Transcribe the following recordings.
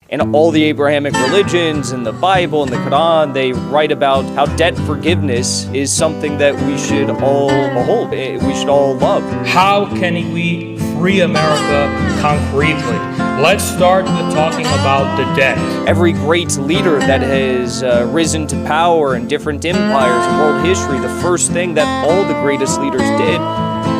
In all the Abrahamic religions and the Bible and the Quran, they write about how debt forgiveness is something that we should all behold, we should all love. How can we free America concretely? Let's start with talking about the debt. Every great leader that has risen to power in different empires in world history, the first thing that all the greatest leaders did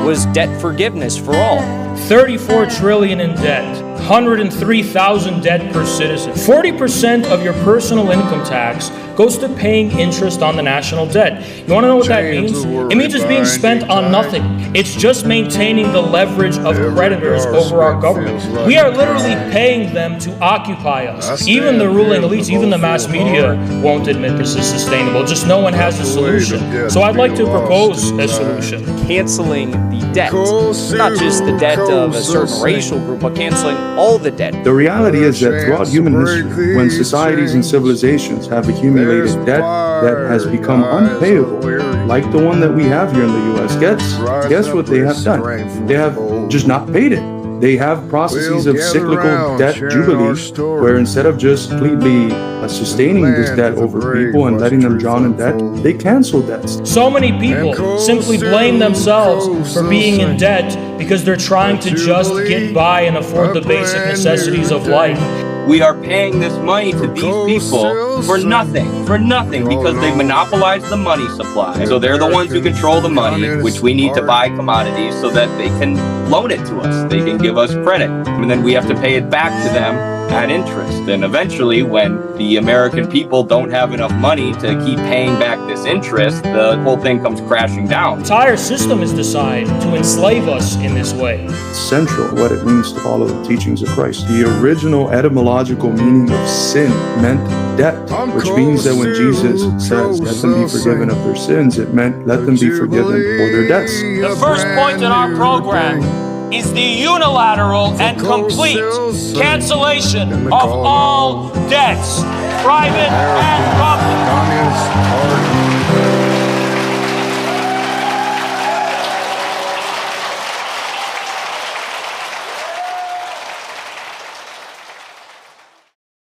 was debt forgiveness for all. 34 trillion in debt, 103,000 debt per citizen. 40% of your personal income tax goes to paying interest on the national debt. You want to know what that means? It means it's being spent on nothing. It's just maintaining the leverage of creditors over our government. We are literally paying them to occupy us. Even the ruling elites, even the mass media won't admit this is sustainable. Just no one has a solution. So I'd like to propose a solution. Canceling the debt, not just the debt of a certain racial group, but canceling all the debt. The reality is that throughout human history, when societies and civilizations have accumulated debt that has become unpayable, like the one that we have here in the U.S., guess what they have done? They have just not paid it. They have processes of cyclical debt jubilee, where instead of just completely sustaining this debt over people and letting them drown in debt, they cancel debts. So many people simply blame themselves for being in debt because they're trying to just get by and afford the basic necessities of life. We are paying this money to these people for nothing, because they monopolize the money supply. So they're the ones who control the money, which we need to buy commodities so that they can loan it to us. They can give us credit, and then we have to pay it back to them at interest. And eventually, when the American people don't have enough money to keep paying back this interest, the whole thing comes crashing down. The entire system is designed to enslave us in this way. Central what it means to follow the teachings of Christ. The original etymological meaning of sin meant debt, which means that when Jesus says, let them be forgiven of their sins, it meant let them be forgiven for their debts. The first point in our program is the unilateral and complete cancellation of all debts, private and public.